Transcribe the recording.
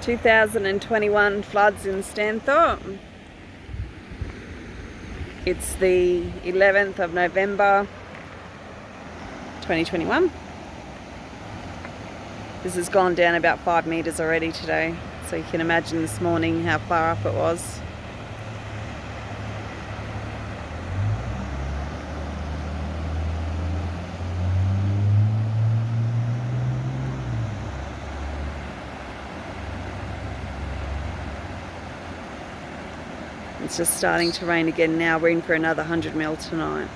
2021 floods in Stanthorpe. It's the 11th of November 2021. This has gone down about 5 metres already today, so you can imagine this morning how far up it was. It's just starting to rain again now. We're in for another 100 mil tonight.